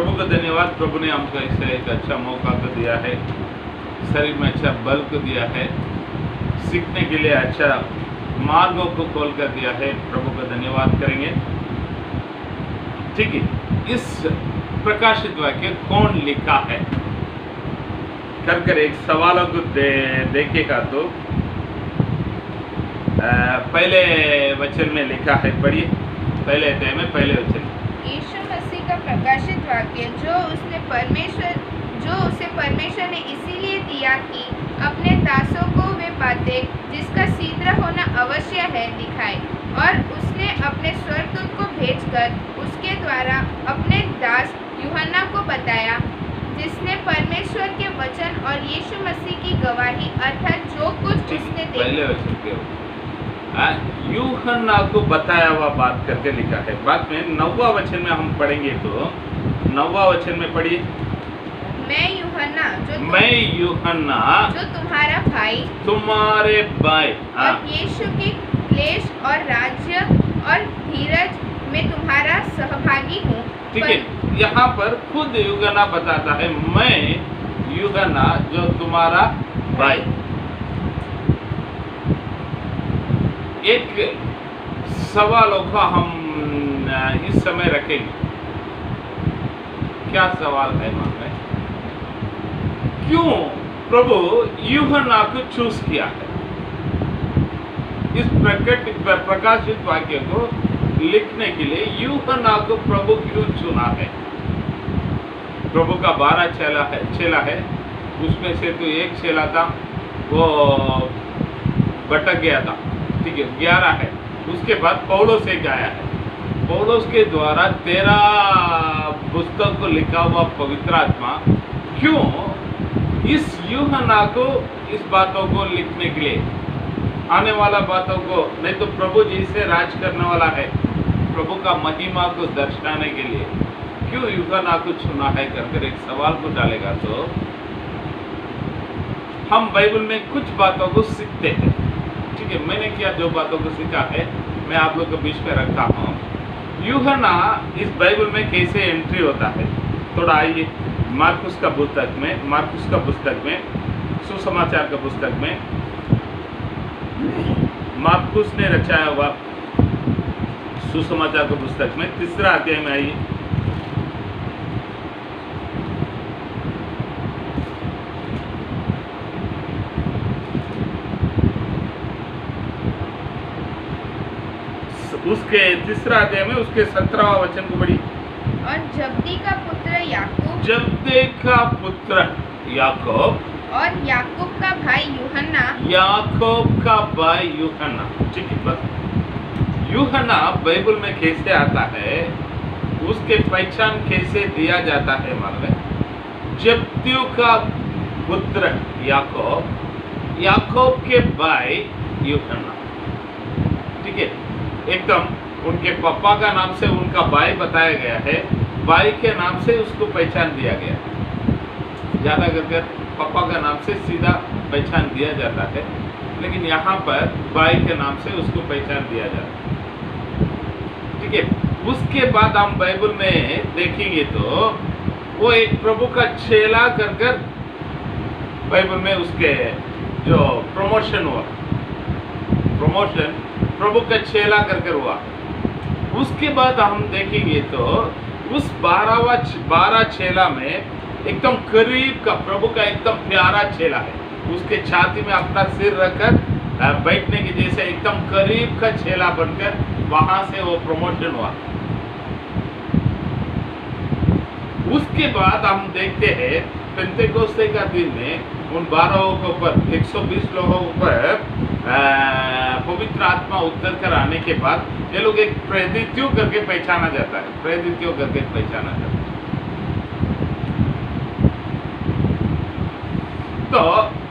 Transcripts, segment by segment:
प्रभु का धन्यवाद। प्रभु ने हमको ऐसे एक अच्छा मौका तो दिया है, शरीर में अच्छा बल को दिया है, सीखने के लिए अच्छा मार्गों को खोल कर दिया है। प्रभु का धन्यवाद करेंगे। ठीक है, इस प्रकाशित वाक्य कौन लिखा है कर एक सवालों को देखेगा तो पहले वचन में लिखा है, पढ़िए पहले अध्याय में पहले वचन। यीशु मसीह का प्रकाशित वाक्य जो उसे परमेश्वर ने इसीलिए दिया कि अपने दासों को वे बातें जिसका शीघ्र होना अवश्य है दिखाए, और उसने अपने स्वर्गदूत को भेजकर उसके द्वारा अपने दास यूहन्ना को बताया, जिसने परमेश्वर के वचन और यीशु मसीह की गवाही अर्थात जो कुछ उसने पहले वचन के यूहन्ना को बताया हुआ बात करके लिखा है। बाद में 9वां वचन में हम पढ़ेंगे, तो 9वां वचन में पढ़िए। मैं यूहन्ना जो तुम्हारा भाई तुम्हारे भाई और यीशु के क्लेश और राज्य और धीरज में तुम्हारा सहभागी हूँ। ठीक है, यहाँ पर खुद यूहन्ना बताता है, मैं यूहन्ना जो तुम्हारा भाई। एक सवालों का हम इस समय रखेंगे। क्या सवाल है मान में? क्यों प्रभु यूहन्ना को चूज किया है? इस प्रकाशित वाक्य को लिखने के लिए यूहन्ना को प्रभु क्यों चुना है? प्रभु का 12 चेला है, उसमें से तो एक चेला था वो भटक गया था। ठीक है, 11 है। उसके बाद पौलुस एक आया है। पौलुस के द्वारा 13 पुस्तक को लिखा हुआ पवित्र आत्मा क्यों इस यूहन्ना को इस बातों को लिखने के लिए, आने वाला बातों को, नहीं तो प्रभु जी से राज करने वाला है, प्रभु का महिमा को दर्शाने के लिए क्यों यूहन्ना को चुना है कर एक सवाल को डालेगा, तो हम बाइबल में कुछ बातों को सीखते हैं। ठीक है, मैंने क्या जो बातों को सीखा है मैं आप लोग के बीच में रखता हूँ। यूहन्ना इस बाइबल में कैसे एंट्री होता है, थोड़ा आइए मार्कुस का पुस्तक में सुसमाचार का पुस्तक में, मार्कुस ने रचाया हुआ सुसमाचार का पुस्तक में 3 अध्याय में आइए। उसके 3 अध्याय में उसके 17वां वचन को पढ़ी। और जब्दी का पुत्र याकूब और याकूब का भाई यूहन्ना। ठीक है, बस यूहन्ना बाइबल में कैसे आता है, उसके पहचान कैसे दिया जाता है मालूम? जब्दियों का पुत्र याकूब के भाई यूहन्ना। ठीक है, एकदम उनके पापा का नाम से उनका भाई बताया गया है, भाई के नाम से उसको पहचान दिया गया है। ज़्यादा करके पापा का नाम से सीधा पहचान दिया जाता है, लेकिन यहाँ पर भाई के नाम से उसको पहचान दिया जाता है। ठीक है, उसके बाद हम बाइबल में देखेंगे तो वो एक प्रभु का चेला कर बाइबल में उसके जो प्रमोशन प्रभु का चेला कर हुआ। उसके बाद हम देखेंगे तो उस 12 चेला में एकदम करीब का प्रभु का एकदम प्यारा चेला है, उसके छाती में अपना सिर रखकर बैठने के जैसे एकदम करीब का चेला बनकर वहां से वो प्रमोशन हुआ। उसके बाद हम देखते हैं पेंतेकोस्ते का दिन में उन 12 के ऊपर 120 लोगों पर पवित्र आत्मा उतर कर आने के बाद ये लोग एक प्रेरितों करके पहचाना जाता है। तो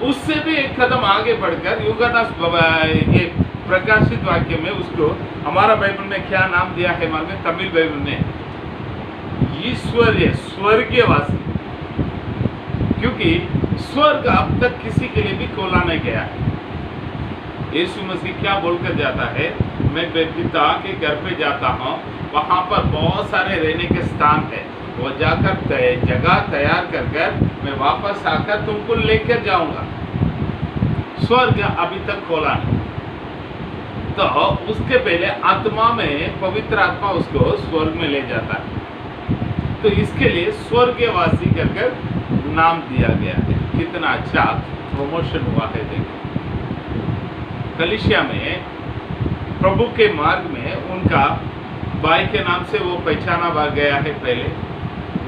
उससे भी एक कदम आगे बढ़कर यूहन्ना ये प्रकाशित वाक्य में उसको हमारा बाइबल में क्या नाम दिया है मालूम? तमिल बाइबल में स्वर्गीयवासी, क्योंकि स्वर्ग अब तक किसी के लिए भी खोला नहीं गया है। यीशु मसीह क्या बोलकर जाता है, मैं पिता के घर पे जाता हूँ, वहाँ पर बहुत सारे रहने के स्थान है, वो जाकर जगह तैयार कर कर मैं वापस आकर तुमको लेकर जाऊंगा। स्वर्ग अभी तक खोला नहीं, तो उसके पहले आत्मा में पवित्र आत्मा उसको स्वर्ग में ले जाता है। तो इसके लिए स्वर्गवासी कर नाम दिया गया है। कितना अच्छा प्रमोशन हुआ है। देखो कलीसिया में प्रभु के मार्ग में उनका भाई के नाम से वो पहचाना गया है पहले,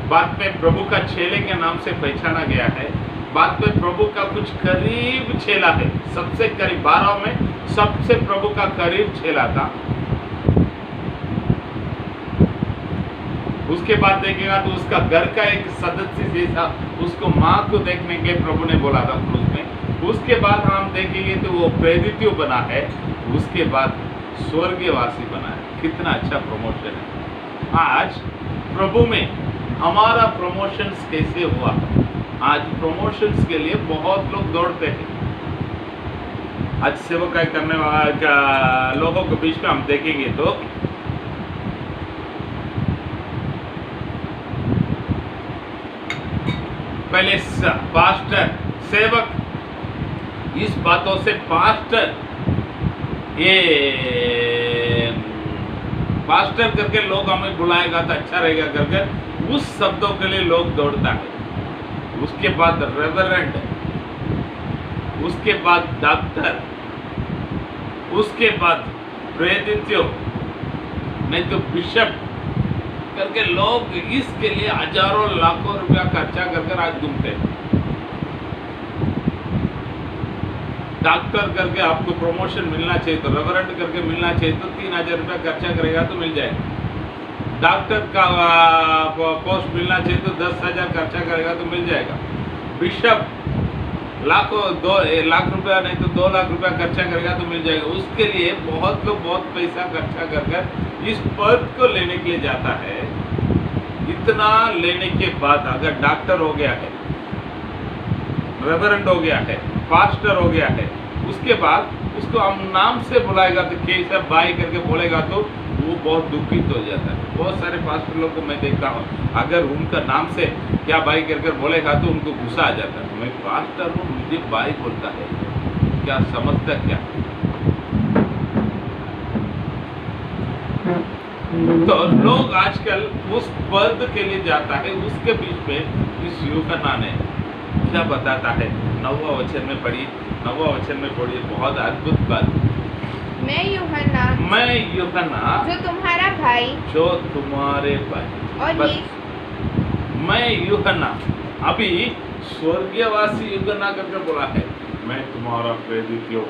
बाद में प्रभु का चेले के नाम से पहचाना गया है, बाद में प्रभु का कुछ करीब चेला है, सबसे करीब 12 में सबसे प्रभु का करीब चेला था। उसके बाद देखेगा तो उसका घर का एक सदस्य जैसा उसको माँ को देखने के प्रभु ने बोला था क्रूस में। उसके बाद हम देखेंगे तो वो प्रेरित बना है, उसके बाद स्वर्गवासी बना है। कितना अच्छा प्रमोशन है। आज प्रभु में हमारा प्रमोशंस कैसे हुआ? आज प्रमोशंस के लिए बहुत लोग दौड़ते हैं। आज सेवकाई करने वाले लोगों के बीच में हम देखेंगे तो पहले पास्टर सेवक, इस बातों से पास्टर ये पास्टर करके लोग हमें बुलाएगा तो अच्छा रहेगा करके उस शब्दों के लिए लोग दौड़ता है। उसके बाद रेवरेंड, उसके बाद डॉक्टर, उसके बाद प्रेरित्यो, नहीं तो बिशप करके लोग इसके लिए हजारों लाखों रुपया खर्चा कर आज घूमते हैं। डॉक्टर करके आपको प्रमोशन मिलना चाहिए तो रेवरेंड करके मिलना चाहिए तो 3000 रुपया खर्चा करेगा तो मिल जाएगा। डॉक्टर का पोस्ट मिलना चाहिए तो 10,000 खर्चा करेगा तो मिल जाएगा। बिशप लाखों 2 लाख रुपया नहीं तो 2 लाख रुपया खर्चा करेगा तो मिल जाएगा। उसके लिए बहुत लोग बहुत पैसा खर्चा कर इस पद को लेने के लिए जाता है। इतना लेने के बाद अगर डॉक्टर हो गया है, रेवरेंड हो गया है, पास्टर हो गया है, उसके बाद उसको हम नाम से बुलाएगा तो कैसा भाई करके बोलेगा तो वो बहुत दुखित हो जाता है। बहुत सारे पास्टर लोग को मैं देखता हूँ, अगर उनका नाम से क्या भाई करके बोलेगा तो उनको गुस्सा आ जाता है। मैं पास्टर हूँ, मुझे भाई बोलता है, क्या समझता क्या? तो लोग आजकल उस पद के लिए जाता है। उसके बीच में इस यूहन्ना ने क्या बताता है? 9वां वचन में पढ़ी, 9वां वचन में पढ़ी, बहुत अद्भुत बात। मैं यूहन्ना जो तुम्हारा भाई, जो तुम्हारे भाई, और ये मैं यूहन्ना, अभी स्वर्गवासी यूहन्ना करके बोला है, मैं तुम्हारा प्रेरित हूँ,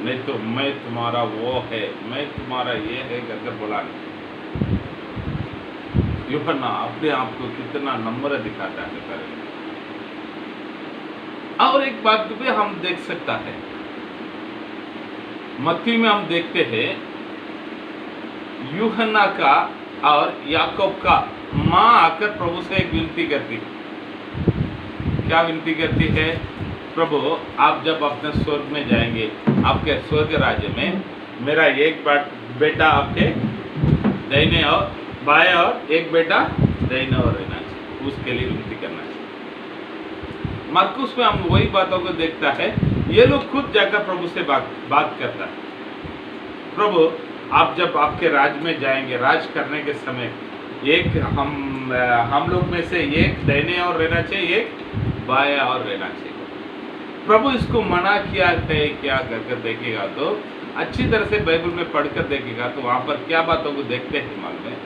नहीं तो मैं तुम्हारा वो है, मैं तुम्हारा ये है करके बोला नहीं। यूहन्ना अपने आप को कितना नम्र दिखाता है करें। और एक बात भी हम देख सकता है, मत्ती में हम देखते हैं यूहन्ना का और याकूब का माँ आकर प्रभु से एक विनती करती है। क्या विनती करती है? प्रभु आप जब अपने स्वर्ग में जाएंगे, आपके स्वर्ग राज्य में, मेरा एक बेटा आपके दाहिने और बाएं और एक बेटा दाहिने और रहना चाहिए, उसके लिए विनती करना चाहिए। मरकुस में हम वही बातों को देखता है, ये लोग खुद जाकर प्रभु से बात करता है। प्रभु आप जब आपके राज में जाएंगे, राज करने के समय एक हम लोग में से एक दाहिने और रहना चाहिए, एक बाएं और रहना चाहिए। प्रभु इसको मना किया है क्या करके देखेगा तो अच्छी तरह से बाइबल में पढ़कर देखेगा तो वहां पर क्या बातों को देखते हैं मालूम है?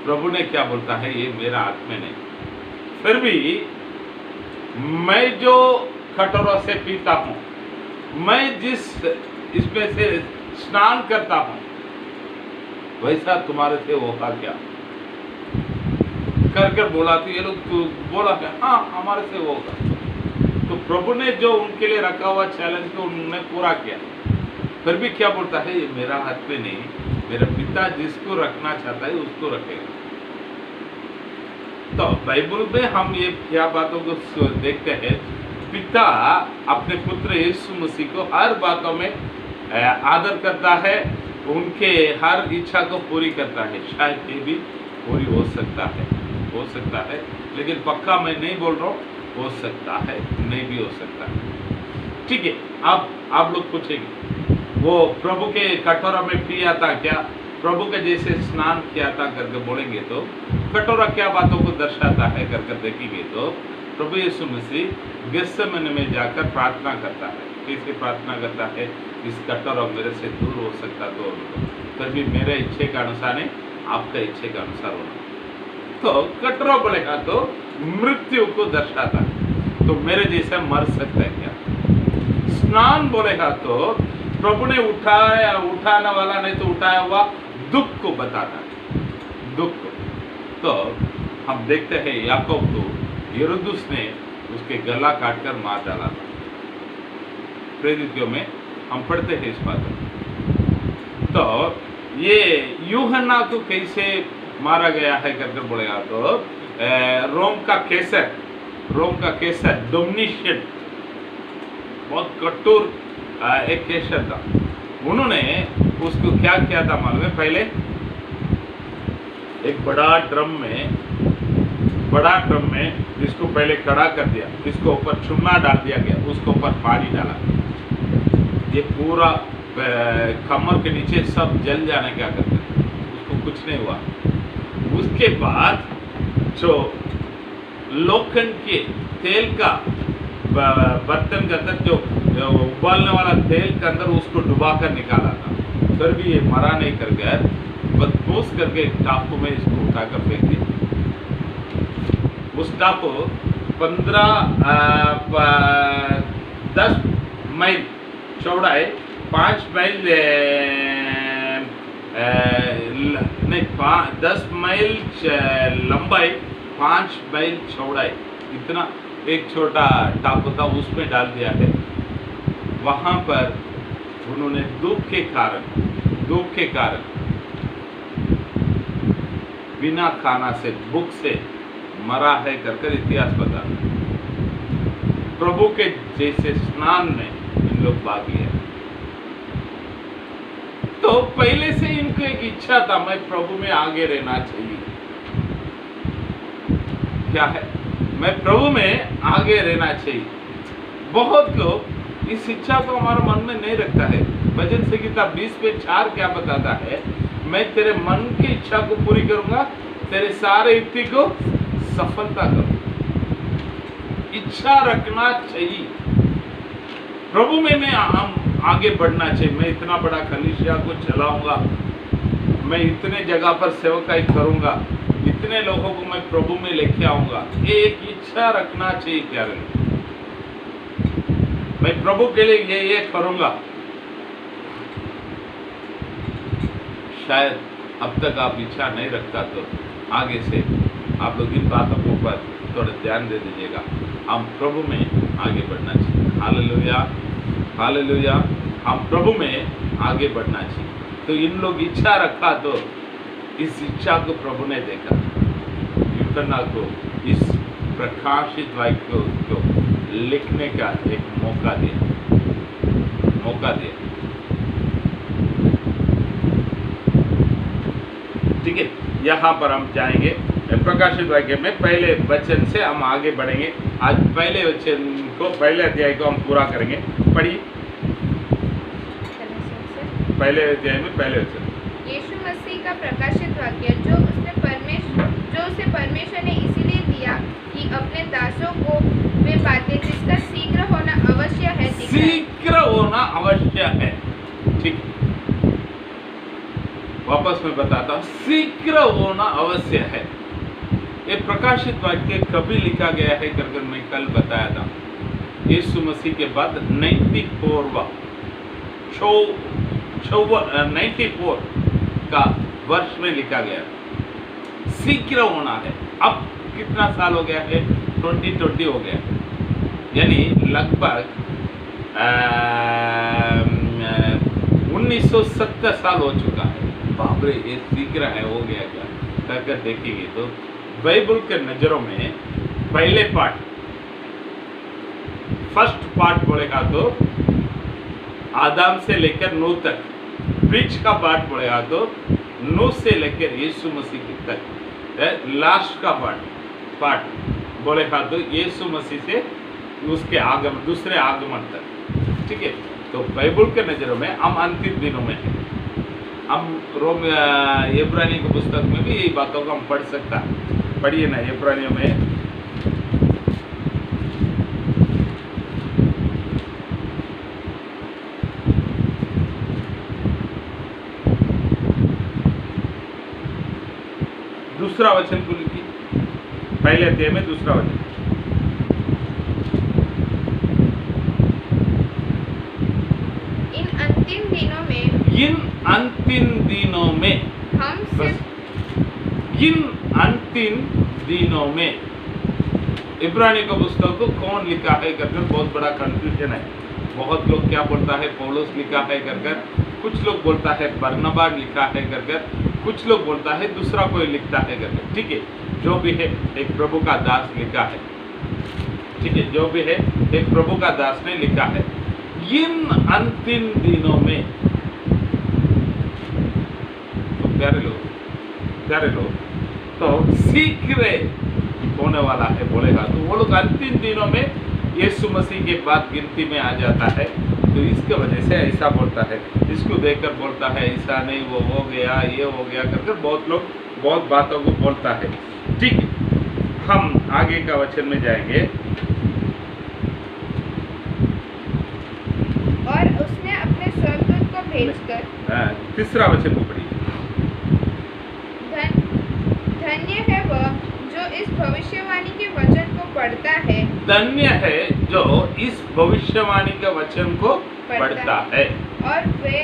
प्रभु ने क्या बोलता है? ये मेरा हाथ में नहीं, फिर भी मैं जो कटोरों से पीता हूँ, मैं जिस इसमें से स्नान करता हूँ, वैसा तुम्हारे से होगा क्या कर बोला। तो ये लोग तो बोला क्या? हाँ हमारे से होगा। तो प्रभु ने जो उनके लिए रखा हुआ चैलेंज को उन्होंने पूरा किया, फिर भी क्या बोलता है? ये मेरा हाथ में नहीं, मेरा पिता जिसको रखना चाहता है उसको रखेगा। तो बाइबल में हम ये क्या बातों को देखते हैं? पिता अपने पुत्र यीशु मसीह को हर बातों में आदर करता है, उनके हर इच्छा को पूरी करता है, शायद ये भी पूरी हो सकता है। हो सकता है, लेकिन पक्का मैं नहीं बोल रहा हूँ, हो सकता है, नहीं भी हो सकता है। ठीक है, आप लोग पूछेंगे वो प्रभु के कटोरा में पिया था क्या, प्रभु के जैसे स्नान किया था करके बोलेंगे तो कटोरा क्या बातों को दर्शाता है करके देखेंगे तो प्रभु यीशु मसीह गेत्सेमनी में जाकर प्रार्थना करता है। कैसे प्रार्थना करता है, इस कटोरा मेरे से दूर हो सकता तो तभी मेरे इच्छे के अनुसार नहीं, आपका इच्छे के अनुसार होना। तो कटोरा बोलेगा तो मृत्यु को दर्शाता है, तो मेरे जैसे मर सकता है क्या। स्नान बोलेगा तो प्रभु ने उठाने वाला नहीं तो उठाया हुआ दुख को बताता है, दुख को। तो हम देखते हैं याकूब को हेरोदेस ने उसके गला काटकर मार डाला था। प्रेरितों में हम पढ़ते हैं इस बात को। तो ये यूहन्ना को कैसे मारा गया है करके बोलेगा तो रोम का कैसर डोमिनिशियन, बहुत कठोर एक कैसर था। उन्होंने उसको क्या किया था मालूम है, पहले एक बड़ा ड्रम में इसको पहले कड़ा कर दिया, इसको ऊपर चूना डाल दिया गया, उसके ऊपर पानी डाला, ये पूरा कमर के नीचे सब जल जाने क्या करते थे, उसको कुछ नहीं हुआ। उसके बाद जो लोखंड के तेल का बर्तन के अंदर जो उबालने वाला तेल के अंदर उसको डुबा कर निकाला था, फिर भी ये मरा नहीं कर गया, बदबूस करके टापू में इसको उठाकर फेंक दिया। उस टापू 10 मील चौड़ा है, 5 मील नहीं 10 मील लंबाई, 5 मील चौड़ाई, इतना एक छोटा टापू था, उसमें डाल दिया है। वहां पर उन्होंने दुख के कारण बिना खाना से, भूख से मरा है कर इतिहास बता। प्रभु के जैसे स्नान में इन लोग भागी है। तो पहले से इनको एक इच्छा था, मैं प्रभु में आगे रहना चाहिए। क्या है, मैं प्रभु में आगे रहना चाहिए। बहुत लोग इस इच्छा को हमारे मन में नहीं रखता है। भजन संहिता 20:4 क्या बताता है, मैं तेरे मन की इच्छा को पूरी करूंगा, तेरे सारे युक्ति को सफलता करूंगा। इच्छा रखना चाहिए, प्रभु में हम आगे बढ़ना चाहिए। मैं इतना बड़ा कलीसिया को चलाऊंगा, मैं इतने जगह पर सेवकाई करूंगा, इतने लोगों को मैं प्रभु में लेके आऊंगा, एक इच्छा रखना चाहिए। क्या मैं प्रभु के लिए ये करूंगा। शायद अब तक आप इच्छा नहीं रखता, तो आगे से आप लोग इन बातों के ऊपर थोड़ा ध्यान दे दीजिएगा। हम प्रभु में आगे बढ़ना चाहिए। Hallelujah, hallelujah. हम प्रभु में आगे बढ़ना चाहिए। तो इन लोग इच्छा रखा, तो इस इच्छा को प्रभु ने देखा, यूहन्ना को इस प्रकाशित वाक्य को लिखने का एक मौका दिया। ठीक है, यहाँ पर हम जाएंगे प्रकाशित वाक्य में पहले वचन से हम आगे बढ़ेंगे। आज पहले वचन को, पहले अध्याय को हम पूरा करेंगे। पढ़िए पहले अध्याय में पहले वचन। यीशु मसीह का प्रकाशित वाक्य जो उसे परमेश्वर ने इसीलिए दिया कि अपने दासों को वे बातें जिसका शीघ्र होना अवश्य है दिखाए। शीघ्र होना अवश्य है। ठीक, वापस मैं बताता हूँ, शीघ्र होना अवश्य है। ये प्रकाशित वाक्य कभी लिखा गया है करके मैं कल बताया था। यीशु मसीह के बाद 94 का वर्ष में लिखा गया। शीघ्र होना है। अब कितना साल हो गया है? 2020 हो गया, यानी लगभग 1970 साल हो चुका है। बाप रे, ये शीघ्र है, हो गया क्या कर देखेंगे तो बाइबल के नजरों में पहले फर्स्ट पार्ट बोलेगा तो आदम से लेकर नूह तक, बीच का पार्ट बोलेगा तो नूह से लेकर यीशु मसीह तक लास्ट का पार्ट बोलेगा तो यीशु मसीह से उसके आगमन, दूसरे आगमन तक। ठीक है, तो बाइबल के नज़रों में हम अंतिम दिनों में हैं। हम इब्रानियों की पुस्तक में भी यही बातों को हम पढ़ सकता है। पढ़िए ना इब्रानियों में दूसरा वचन को लिखिए, पहले अध्याय में दूसरा वचन। इन अंतिम दिनों में इन अंतिम दिनों में हम बस सिर्फ इन अंतिम दिनों में इब्रानी का पुस्तक को कौन लिखा है करकर बहुत बड़ा कंफ्यूजन है। बहुत लोग क्या बोलता है पौलुस लिखा है करकर, कुछ लोग बोलता है बरनबा लिखा है करकर, कुछ लोग बोलता है दूसरा कोई लिखता है करके। ठीक है, जो भी है एक प्रभु का दास लिखा है। ठीक है, जो भी है एक प्रभु का दास ने लिखा है। इन अंतिम दिनों में तो प्यारे लोग तो शीघ्र होने वाला है बोलेगा, तो वो लोग अंतिम दिनों में यीशु मसीह के बाद गिनती में आ जाता है। तो इसके वजह से ऐसा बोलता है, इसको देखकर बोलता है ऐसा नहीं, वो हो गया, ये हो गया करके बहुत लोग बहुत बातों को बोलता है। ठीक है, हम आगे का वचन में जाएंगे। और उसने अपने स्वर्गदूत को भेजकर तीसरा वचन को पढ़िए। धन्य है वह जो इस भविष्यवाणी के वचन को पढ़ता है। धन्य है जो इस भविष्यवाणी के वचन को पढ़ता है। और वे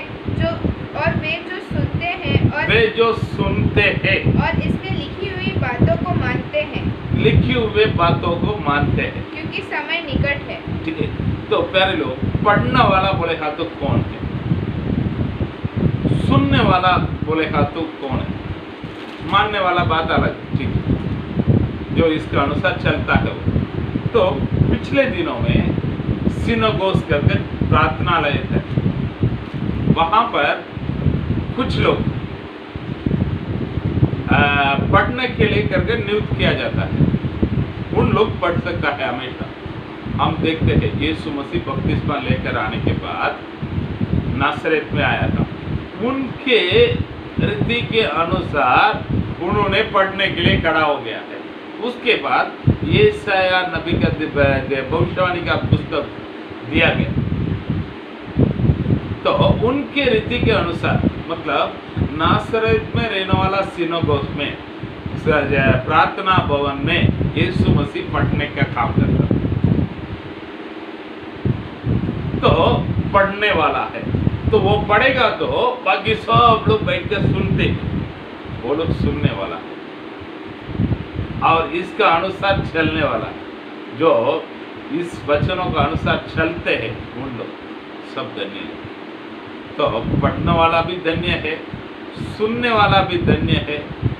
जो सुनते हैं और इसमें लिखी हुई बातों को मानते हैं। लिखी हुए बातों को मानते हैं, क्योंकि समय निकट है। ठीक है, तो प्यारे लोग पढ़ने वाला बोलेगा तो कौन है? सुनने वाला बोलेगा तो कौन है? मानने वाला बात अलग। ठीक है, जो इसके अनुसार चलता है वो। तो पिछले दिनों में सिनोगोस करके प्रार्थनालय थे, वहां पर कुछ लोग पढ़ने के लिए करके नियुक्त किया जाता है। उन लोग पढ़ सकता है हमेशा। हम देखते हैं यीशु मसीह बपतिस्मा लेकर आने के बाद नासरेत में आया था, उनके रीति के अनुसार उन्होंने पढ़ने के लिए खड़ा हो गया है। उसके बाद यशायाह नबी का भविष्यवाणी का पुस्तक दिया गया। तो उनके रीति के अनुसार, मतलब नासरेत में रहने वाला सिनोगोस में प्रार्थना भवन में यीशु मसीह पढ़ने का काम करता है। तो पढ़ने वाला है, तो वो पढ़ेगा तो बाकी सब लोग बैठ कर सुनते हैं, वो लोग सुनने वाला है। और इसका अनुसार चलने वाला, जो इस वचनों का अनुसार चलते हैं, उन लोग सब धन्य है। तो पढ़ने वाला भी धन्य है, सुनने वाला भी धन्य है,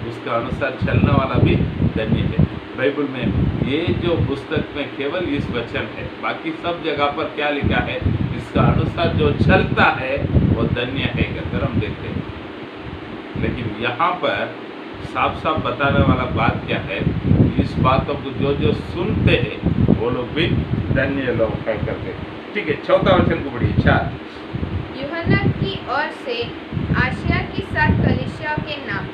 उसका अनुसार चलने वाला भी धन्य है। बाइबल में ये जो पुस्तक में केवल इस वचन है, बाकी सब जगह पर क्या लिखा है, इसका अनुसार जो चलता है वो धन्य है अगर हम देखते हैं। लेकिन यहाँ पर साफ साफ बताने वाला बात क्या है, इस बातों को जो जो सुनते हैं वो लोग भी धन्य लोग है करते। ठीक है, चौथा वचन को पढ़िए। 4 यूहन्ना की ओर से आसिया की 7 कलीसियाओं के नाम,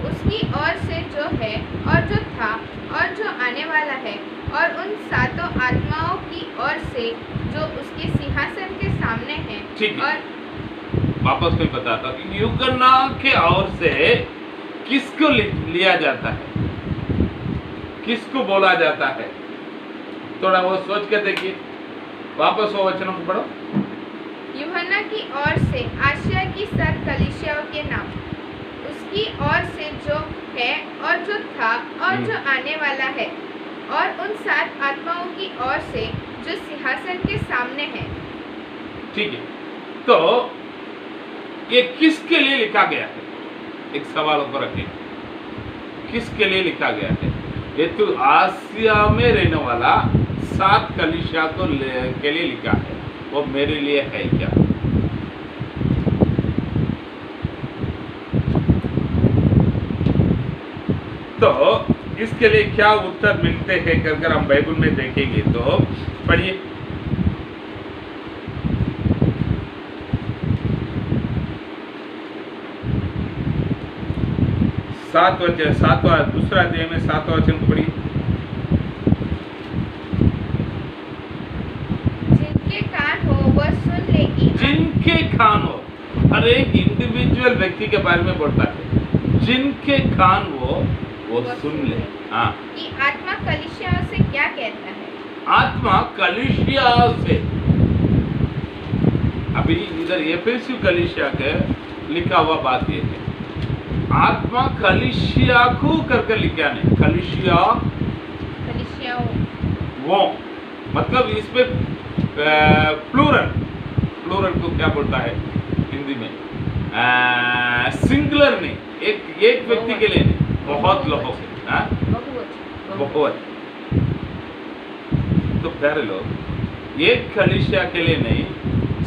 उसकी ओर से जो है और जो था और जो आने वाला है, और उन 7 आत्माओं की ओर से जो उसके सिंहासन के सामने हैं। ठीक है, और वापस मैं बताता हूँ, यूहन्ना के ओर से किसको लिया जाता है, किसको बोला जाता है? थोड़ा वो सोच के देखिए, वापस वो वचनों को पढ़ो। यूहन्ना की ओर से आसिया की 7 कलीसियाओं के नाम, उसकी ओर से जो है और जो था और जो आने वाला है, और उन 7 आत्माओं की ओर से जो सिंहासन के सामने है। ठीक है, तो ये किसके लिए लिखा गया है? एक सवाल ऊपर रखें, किसके लिए लिखा गया है? ये तो आसिया में रहने वाला 7 कलीसिया को के लिए लिखा है। वो मेरे लिए है क्या? तो तो इसके लिए क्या उत्तर मिलते हैं अगर हम बाइबल में देखेंगे तो पढ़िए। 7वां अध्याय में 7वां वचन को पढ़िए। जिनके कान हो वह सुन ले कि जिनके कान हो, हर एक इंडिविजुअल व्यक्ति के बारे में बोलता है, जिनके कान हो वो सुन ले। हाँ, कि आत्मा कलीसियाओं से क्या कहता है। आत्मा कलीसिया से, अभी इधर एफेसू कलीसिया के लिखा हुआ बात ये है, आत्मा कलीसिया को करके लिखा नहीं, कलीसियाओं, वो मतलब इसमें प्लूरल को क्या बोलता है हिंदी में, सिंगुलर नहीं, एक व्यक्ति के लिए नहीं, बहुत लोगों के, बहुत। तो प्यारे लोग, एक कलीसिया के लिए नहीं,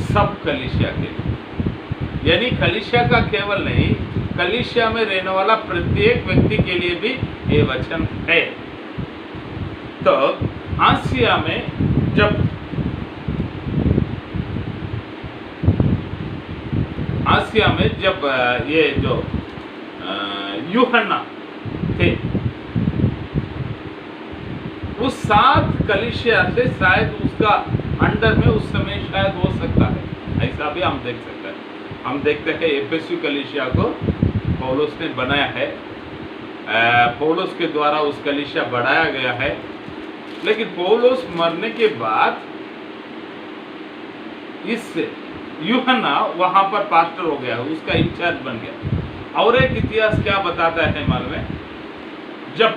सब कलीसिया के लिए, यानी कलीसिया का केवल नहीं, कलीसिया में रहने वाला प्रत्येक व्यक्ति के लिए भी ये वचन है। तो आसिया में जब ये जो यूहन्ना थे, उस 7 कलीसिया से शायद उसका अंडर में उस समय शायद हो सकता है, ऐसा भी हम देख सकते हैं। हम देखते हैं एफेसू कलीसिया को पौलुस ने बनाया है, पौलुस के द्वारा उस कलीसिया बढ़ाया गया है, लेकिन पौलुस मरने के बाद इस यूहन्ना वहां पर पास्टर हो गया, उसका इंचार्ज बन गया। और एक इतिहास क्या बताता है मालूम है, जब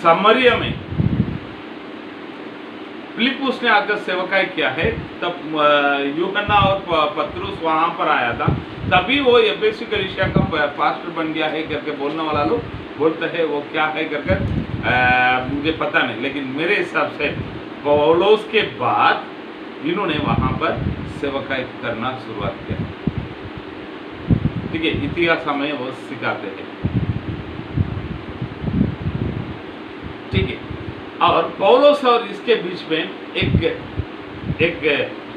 समरिया में फिलिप्पुस ने आकर सेवकाई किया है, तब यूहन्ना और पतरुस वहां पर आया था, तभी वो एफेसू कलीसिया का पास्टर बन गया है करके बोलने वाला लोग बोलते हैं, वो क्या है करके मुझे पता नहीं, लेकिन मेरे हिसाब से पौलुस के बाद इन्होंने वहां पर सेवकाई करना शुरुआत किया। ठीक है, इतिहास हमें वो सिखाते हैं। ठीक है, और पौलुस और इसके बीच में एक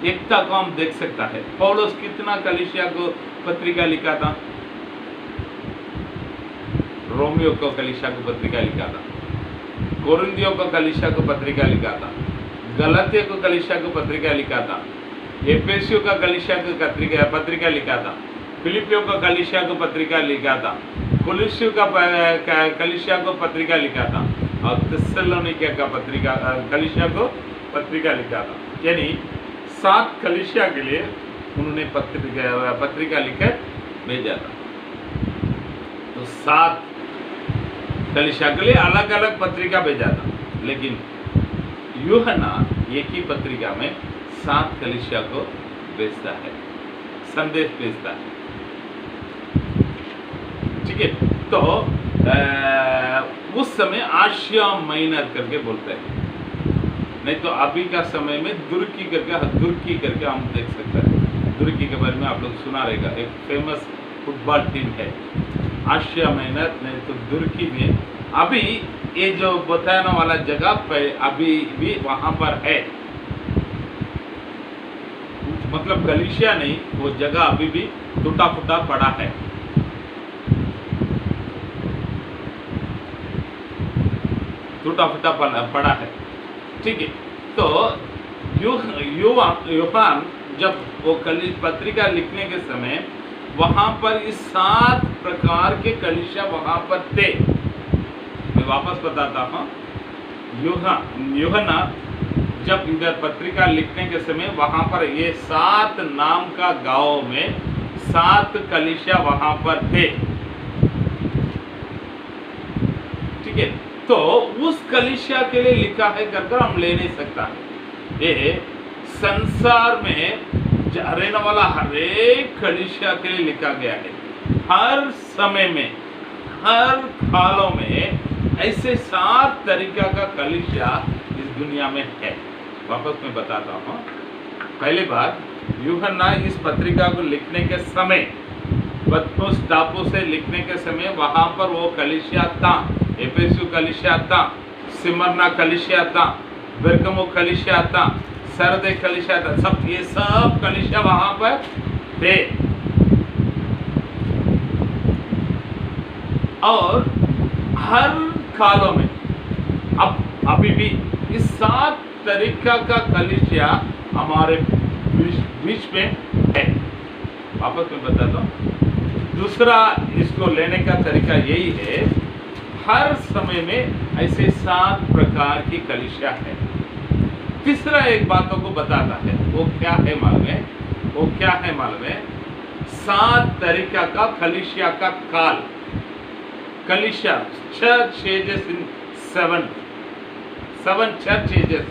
एकता को हम देख सकता है। पौलुस कितना कलीसिया को पत्रिका लिखा था, रोमियो को कलीसिया को पत्रिका लिखा था, कोरिन्थियों को कलीसिया को पत्रिका लिखा था, गलातिया को कलीसिया को पत्रिका लिखा था, एफेसियों का कलीसिया को पत्रिका लिखा था, फिलिपियों का कलीसिया को पत्रिका लिखा था, कुलिसियों का कलीसिया को पत्रिका लिखा था, और थिस्सलुनीके का कलीसिया को पत्रिका लिखा था। यानी 7 कलीसिया के लिए उन्होंने पत्रिका लिखकर भेजा था। तो 7 कलीसिया के लिए अलग अलग पत्रिका भेजा था, लेकिन यूहन्ना एक ही पत्रिका में 7 कलीसिया को भेजता है, संदेश भेजता है। ठीक है, तो उस समय आशिया माइनर करके बोलते हैं, नहीं तो अभी का समय में तुर्की करके हम देख सकते हैं। तुर्की के बारे में आप लोग सुना रहेगा, एक फेमस फुटबॉल टीम है आशिया माइनर, नहीं तो तुर्की में अभी ये जो बताने वाला जगह पे अभी भी वहां पर है, मतलब कलीसिया नहीं, वो जगह अभी भी टूटा फूटा पड़ा है। टूटा फूटा पड़ा है। ठीक है, तो यूहान जब वो पत्रिका लिखने के समय वहां पर इस 7 प्रकार के कलीसिया वहां पर थे। मैं वापस बताता हूँ, यूहन्ना जब इधर पत्रिका लिखने के समय वहां पर ये 7 नाम का गांव में 7 कलीसिया वहां पर थे। ठीक है, तो उस कलीसिया के लिए लिखा है कर हम ले नहीं सकता। ये संसार में रहने वाला हर एक कलीसिया के लिए लिखा गया है। हर समय में, हर कालों में ऐसे 7 तरीका का कलीसिया इस दुनिया में है। वापस मैं बताता हूँ। पहली बात, यूहन्ना इस पत्रिका को लिखने के समय पतमुस टापू से लिखने के समय वहां पर वो कलीसिया था, एफेसु कलीसिया था, सिमरना कलीसिया था, बेरगमो कलीसिया था, सरदे कलीसिया था, सब ये सब कलीसिया वहां पर थे। और हर कालों में अभी भी इस 7 तरीका का कलीसिया हमारे बीच में है। वापस मैं बताता हूँ। दूसरा इसको लेने का तरीका यही है, हर समय में ऐसे 7 प्रकार की कलीसिया है। तीसरा एक बातों को बताता है, वो क्या है मालूम है? वो क्या है मालूम है? 7 तरीका का कलीसिया का काल, कलीसिया चर्च एजेस इन 7 चर्च एजेस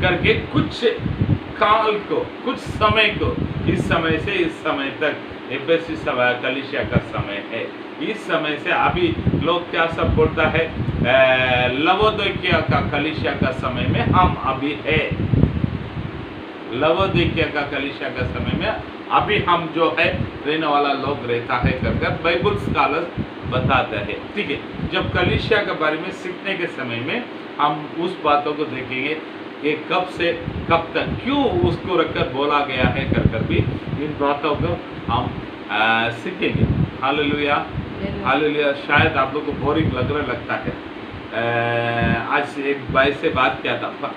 करके कुछ काल को, कुछ समय को, इस समय से इस समय तक एफेसी सभा कलीसिया का समय है। इस समय से अभी लोग क्या सब बोलता है, लवोदिकिया का कलीसिया का समय में हम अभी है। लवोदिकिया का कलीसिया का समय में अभी हम जो है रहने वाला लोग रहता है कर बाइबल स्कॉलर्स बताते हैं। ठीक है, जब कलीसिया के बारे में सीखने के समय में हम उस बातों को देखेंगे कि कब से कब तक क्यों उसको रखकर बोला गया है कर भी इन बातों को हम सीखेंगे। Hallelujah, hallelujah. शायद आप लोग को बोरिंग लगता है। आज एक भाई से बात किया था,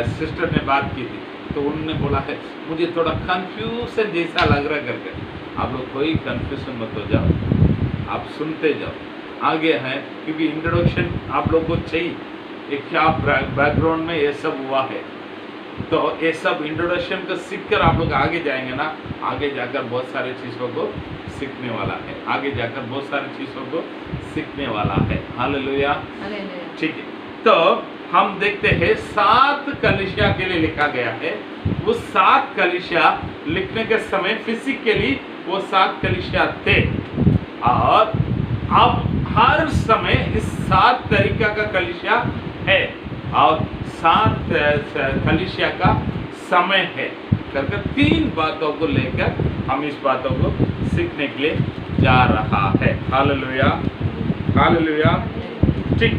सिस्टर ने बात की थी, तो उन्होंने बोला है मुझे थोड़ा कंफ्यूजन जैसा लग रहा करके। आप लोग कोई कंफ्यूजन मत हो जाओ, आप सुनते जाओ। आगे हैं क्योंकि इंट्रोडक्शन आप लोग को चाहिए, एक क्या बैकग्राउंड में ये सब हुआ है, तो ये सब इंट्रोडक्शन को सीखकर आप लोग आगे जाएंगे ना, आगे जाकर बहुत सारे चीज़ों को सीखने वाला है, आगे जाकर बहुत सारी चीज़ों को सीखने वाला है। हालेलुया, ठीक है। तो हम देखते हैं 7 कलीसिया के लिए लिखा गया है। वो 7 कलीसिया लिखने के समय फिजिकली वो 7 कलीसिया थे, और अब हर समय इस 7 तरीका का कलीसिया है और 7 कलीसिया का समय है करके 3 बातों को लेकर हम इस बातों को सीखने के लिए जा रहा है। हालेलुया, हालेलुया, ठीक।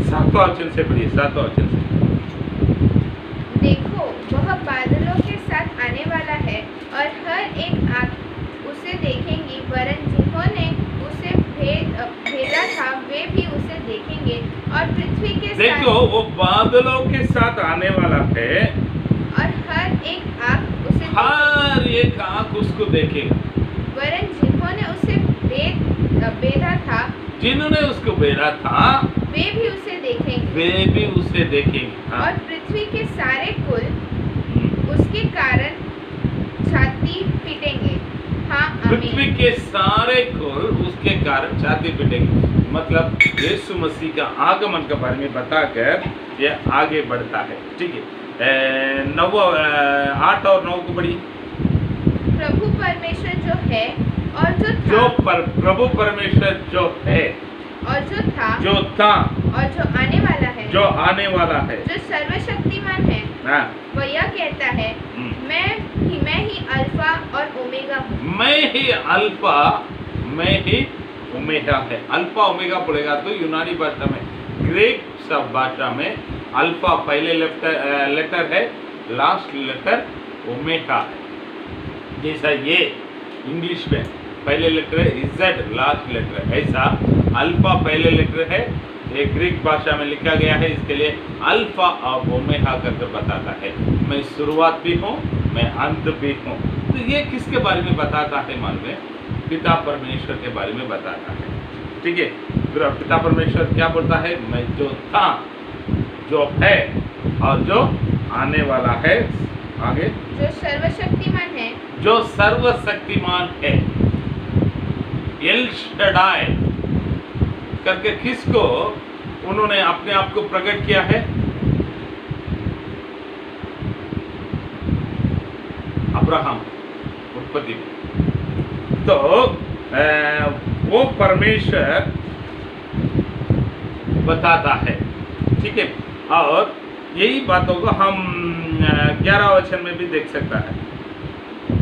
सातवां वचन से पढ़िए, 7वां वचन से। देखो वह बादलों के साथ आने वाला है और हर एक आँख उसे देखेंगी, वरन जिन्होंने उसे भेजा था वे भी उसे देखेंगे, और पृथ्वी के देखो वो बादलों के साथ आने वाला है और हर एक आँख उसको देखेगा, वरन जिन्होंने उसे बेधा था, जिन्होंने उसको बेरा था वे भी उसे देखेंगे, वे भी उसे देखेंगे। हाँ। और पृथ्वी के सारे कुल उसके कारण छाती पीटेंगे। हाँ, पृथ्वी के सारे कुल उसके कारण छाती पीटेंगे। मतलब यीशु मसीह का आगमन के बारे में बताकर ये आगे बढ़ता है। ठीक है, 8 और 9 को पढ़िए। प्रभु परमेश्वर जो है और जो था, प्रभु परमेश्वर जो है और जो था और जो आने वाला है, जो सर्वशक्तिमान है, हाँ। वह यह कहता है, मैं ही अल्फा और ओमेगा हूँ। मैं ही ओमेगा है। अल्फा ओमेगा पड़ेगा तो यूनानी भाषा में, ग्रीक सब भाषा में अल्फा पहले लेटर है, लास्ट लेटर ओमेगा है। जैसा ये इंग्लिश में पहले लेटर है इजेड, लास्ट लेटर है, ऐसा अल्फा पहले लेटर है, ये ग्रीक भाषा में लिखा गया है, इसके लिए अल्फा और ओमेगा करके बताता है। मैं शुरुआत भी हूँ, मैं अंत भी हूँ। तो ये किसके बारे में बताता है मालूम है? पिता परमेश्वर के बारे में बताता है। ठीक है, पिता परमेश्वर क्या बोलता है? मैं जो था, जो है और जो आने वाला है। आगे, जो सर्वशक्तिमान है, एल शडाई करके किसको उन्होंने अपने आप को प्रकट किया है? अब्राहम, उत्पत्ति में। तो वो परमेश्वर बताता है। ठीक है, और यही बातों को हम 11 वचन में भी देख सकता है।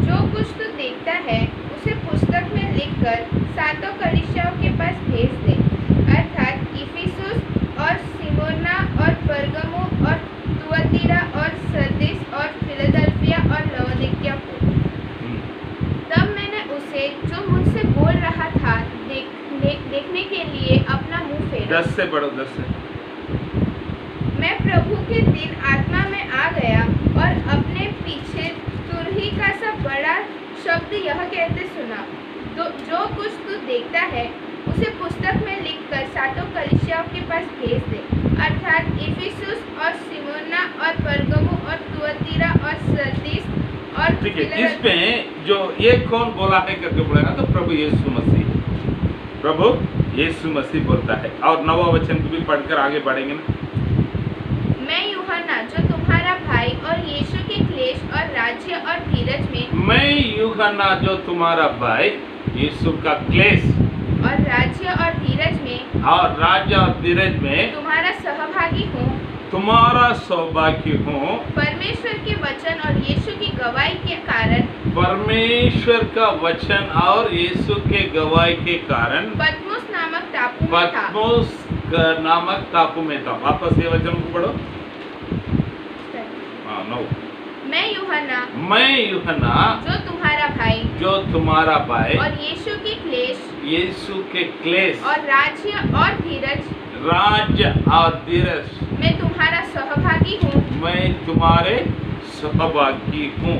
जो कुछ तू देखता है उसे पुस्तक में लिखकर सातों कलीसियाओं के पास भेज दे, अर्थात इफिसुस और स्मुर्ना और परगमु और तुअतीरा और सरदीस और फिलाडेल्फिया और लवोदिकिया को। तब मैंने उसे जो मुझसे बोल रहा था देखने के लिए अपना मुंह फेरा। 10 से पढ़ो, 10 से। मैं प्रभु के दिन आत्मा में आ गया और अपने पीछे तुरही का सा बड़ा शब्द यह कहते सुना, जो कुछ तू देखता है उसे पुस्तक में लिखकर सातों कलीसियाओं के पास भेज दे, अर्थात इफिसुस और स्मुर्ना और परगमु और तुअतीरा और सरदीस और ठीक है, इसमें जो ये कौन बोला है करके बोलेगा तो प्रभु यीशु मसीह, प्रभु यीशु मसीह बोलता है। और 9वां वचन को भी पढ़कर आगे बढ़ेंगे ना। मैं यूहन्ना जो तुम्हारा भाई और यीशु के क्लेश और राज्य और धीरज में, मैं यूहन्ना जो तुम्हारा भाई यीशु का क्लेश और राज्य और धीरज में, और राज्य और धीरज में तुम्हारा सहभागी हूँ, तुम्हारा सौभाग्य हूँ। परमेश्वर के वचन और यीशु की गवाही के कारण, परमेश्वर का वचन और यीशु के गवाही के कारण पतमुस नामक टापू में था। पतमुस नामक टापू में था। वापस ये वचन को पढ़ो। हाँ, 9। मैं यूहन्ना जो तुम्हारा भाई और यीशु के क्लेश, यीशु के क्लेश और राज्य और धीरज मैं तुम्हारा सहभागी हूँ। मैं तुम्हारे सहभागी हूँ।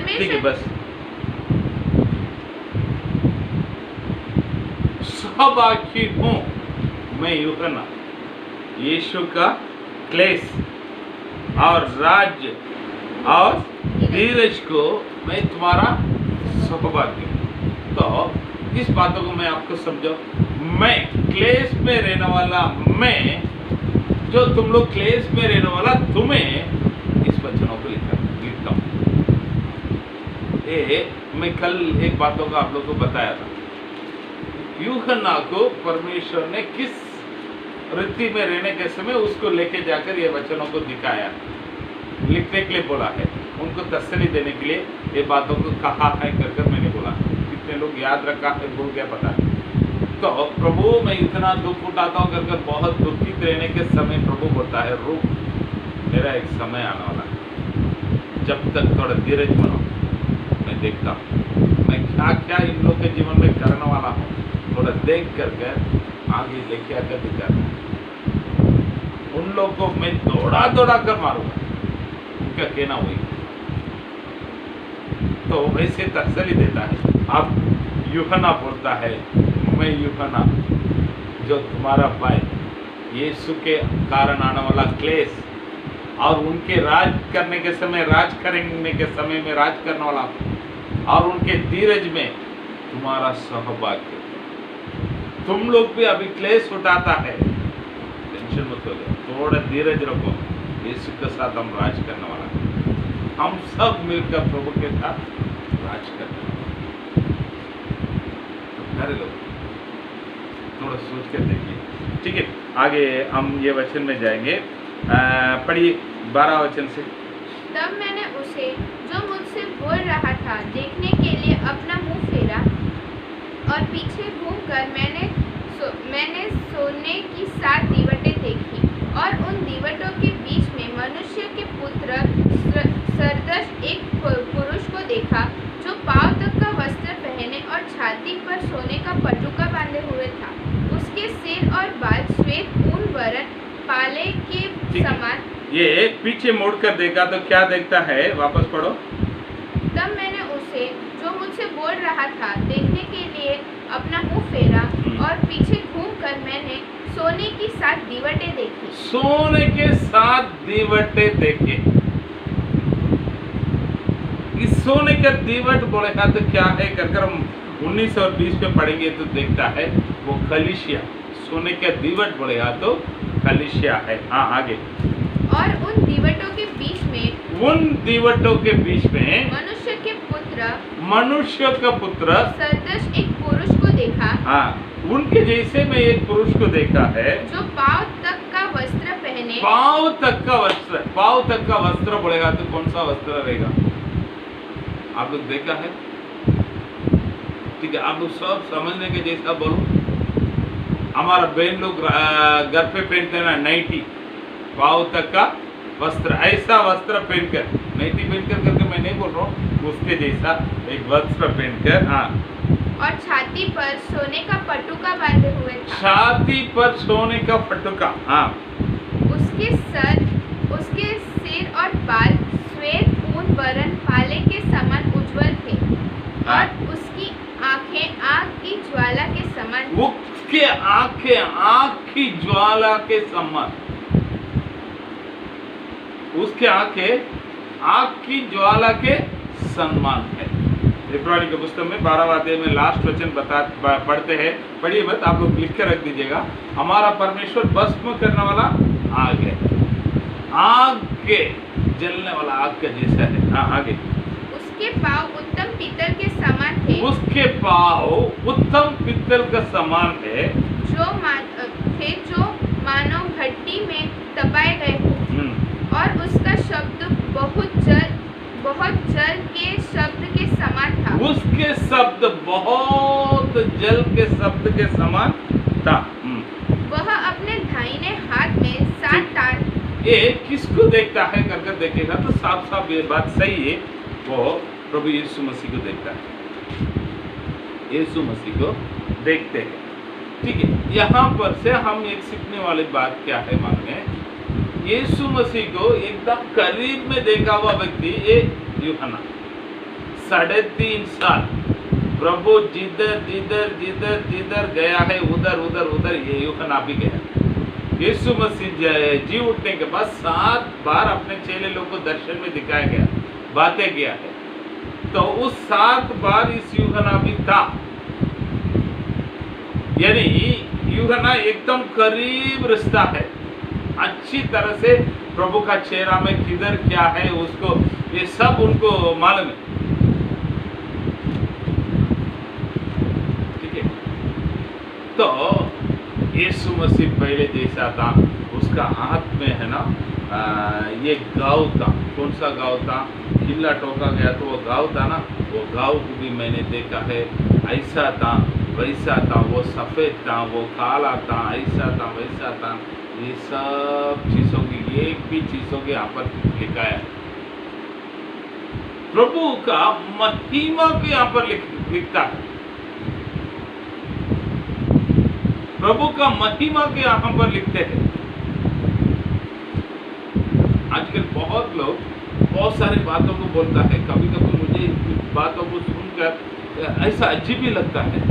ठीक है, बस सहभागी हूँ मैं यूहन्ना, यीशु का क्लेश और राज्य और धीरज को मैं तुम्हारा सहभागी हूँ। तो इस बातों को मैं आपको समझाऊं। मैं क्लेश में रहने वाला, मैं जो तुम लोग क्लेश में रहने वाला तुम्हें इस वचनों को लिखता हूँ। मैं कल एक बातों को आप लोग को बताया था। यूहन्ना को परमेश्वर ने किस रीति में रहने के समय उसको लेके जाकर ये वचनों को दिखाया, लिखने के लिए बोला है, उनको तसल्ली देने के लिए ये बातों को कहा है कर मैंने बोला। कितने लोग याद रखा है भूल गया पता है। तो प्रभु मैं इतना दुख उठाता हूँ कर बहुत दुखित रहने के समय प्रभु बोलता है रुक, मेरा एक समय आने वाला है, जब तक थोड़ा धीरज बनो, मैं देखता हूँ मैं क्या क्या इन लोग के जीवन में करने वाला हूँ, थोड़ा देख कर आगे लेके आकर दिखा। उन लोग को मैं दौड़ा कर मारूंगा, उनका कहना हुई। तो वैसे तसल्ली देता है। अब यूहन्ना बोलता है मैं यूहन्ना जो तुम्हारा भाई, यीशु के कारण आने वाला क्लेश और उनके राज करने के समय, राज करने के समय में राज करने वाला, और उनके धीरज में तुम्हारा सहभाग्य। तुम लोग भी अभी क्लेश उठाता है, टेंशन मत हो जाओ, थोड़ा धीरज रखो, यीशु के साथ हम राज करने वाला है। हम सब मिलकर प्रभु के साथ राज करने वाला। अरे लोग थोड़ा सोच कर देखिए। ठीक है, आगे हम ये वचन में जाएंगे। पढ़िए 12 वचन से। तब मैंने उसे जो मुझसे बोल रहा था देखने के लिए अपना मुंह फेरा, और पीछे घूमकर मैंने सोने की 7 दीवटें देखी, और उन दीवटों के बीच में मनुष्य के पुत्र सरदृश एक पुरुष को देखा, जो पांव तक का वस्त्र पहने और छाती पर सोने का पटुका बांधे हुए था। उसके सिर और बाल श्वेत ऊन वरण पाले के समान। ये पीछे मुड़कर देखा तो क्या देखता है, वापस पढ़ो। तब मैंने उसे जो मुझसे बोल रहा था देखने के लिए अपना मुंह फेरा, और पीछे घूमकर मैंने सोने की 7 दीवटें देखी। सोने के 7 दीवटें देखे। इस सोने का दीवट बोलेगा तो क्या है कर हम 19 और 20 पे पढ़ेंगे तो देखता है वो कलीसिया। सोने का दीवट बोलेगा तो कलीसिया है। हाँ, आगे। और उन दीवटों के बीच में मनुष्य का पुत्र सदृश एक पुरुष को देखा। हाँ, उनके जैसे में एक पुरुष को देखा है, जो पांव पाँव तक का वस्त्र, पाँव तक का वस्त्र बोलेगा तो कौन सा वस्त्र रहेगा? आप लोग देखा है? ठीक है, आप लोग सब समझने के जैसा बोलो। हमारा बहन लोग घर पे पहनते हैं ना नाइटी, पाँव तक का वस्त्र, ऐसा वस्त्र पहनकर, नाइटी पहनकर करके मैं नहीं बोल रहा हूँ, उसके जैसा एक वस्त्र पहनकर। हाँ, और छाती पर सोने का पटुका बांधे हुए था। छाती पर सोने का पटुका। हाँ, उसके सिर और बाल श्वेत ऊन वरण पाले के समान उज्जवल थे और उसकी आंखें आग की ज्वाला के समान थी। उसके आंखें आग की ज्वाला के समान, उसके आंखें आग की ज्वाला के समान है। इब्रानी के पुस्तक में 12वां अध्याय में लास्ट वचन पढ़ते हैं, पढ़िए मत, आप लोग लिख कर रख दीजिएगा। हमारा परमेश्वर भस्म करने वाला आग है, आग के जलने वाला आग का जैसा है। हाँ, आगे। उसके पाँव उत्तम पीतल के समान थे। उसके पाँव उत्तम पीतल का समान है, जो मानो भट्टी में तपाए गए हों। और उसका शब्द बहुत जल के शब्द के समान था। उसके शब्द बहुत जल के शब्द के समान था। वह अपने दाहिने हाथ में 7 तार। ये किसको देखता है करके देखेगा तो साफ साफ ये बात सही है, वो प्रभु यीशु मसीह को देखता है, यीशु मसीह को देखते हैं। ठीक है, यहाँ पर से हम एक सीखने वाली बात क्या है मालूम है? यीशु मसीह को एकदम करीब में देखा हुआ व्यक्ति ये यूहन्ना, 3.5 साल प्रभु जिधर गया है उधर ये यूहन्ना भी गया। यीशु मसीह जी उठने के बाद 7 बार अपने चेले लोग को दर्शन में दिखाया गया, बातें किया है, तो उस 7 बार इस यूहन्ना भी था। यानी यूहन्ना एकदम करीब रिश्ता है, अच्छी तरह से प्रभु का चेहरा में किधर क्या है उसको, ये सब उनको मालूम है। ठीक है, तो यीशु मसीह पहले जैसा था, उसका हाथ में है ना ये गाँव था। कौन सा गाँव था? किला टोका गया तो वो गाँव था ना, वो गाँव को भी मैंने देखा है, ऐसा था वैसा था, वो सफ़ेद था, वो काला था, ऐसा था वैसा था। ये सब चीज़ों की एक भी चीज़ों के यहाँ पर लिखा है। प्रभु का महिमा के यहाँ पर लिखता है, प्रभु का महिमा के यहाँ पर लिखते हैं। आजकल बहुत लोग बहुत सारी बातों को बोलता है, कभी कभी मुझे बातों को सुनकर ऐसा अजीब ही लगता है।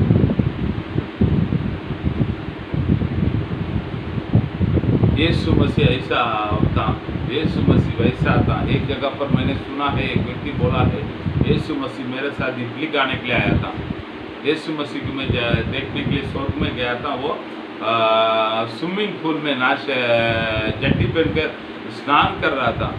यीशु मसीह ऐसा था, यीशु मसीह वैसा था। एक जगह पर मैंने सुना है, एक व्यक्ति बोला है, यीशु मसीह मेरे साथ इडली खाने के लिए आया था। यीशु मसीह को मैं देखने के लिए स्वर्ग में गया था। वो स्विमिंग पूल में चड्डी पहनकर स्नान कर रहा था।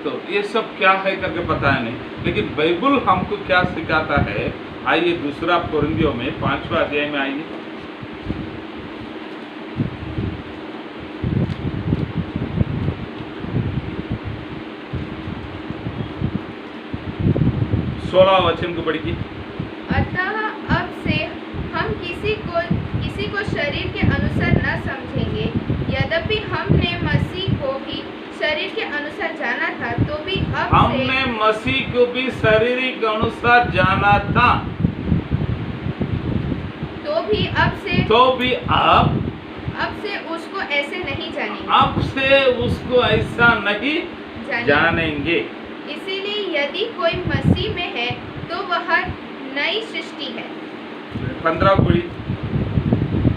तो ये सब क्या है करके पता है नहीं, लेकिन बाइबल हमको क्या सिखाता है? आइए दूसरा कोरिन्थियों में 5वां अध्याय में आइए। सोलह वचन को पढ़िए। अतः अब से हम किसी को शरीर के अनुसार न समझेंगे। यद्यपि हमने मसीह को भी शरीर के अनुसार जाना था, तो भी हमने मसीह को भी शारीरिक अनुसार जाना था, तो भी अब से उसको ऐसे नहीं जानेंगे। अब से उसको ऐसा नहीं जानेंगे। इसीलिए यदि कोई मसीह में है तो वह नई सृष्टि है। 15 पूरी।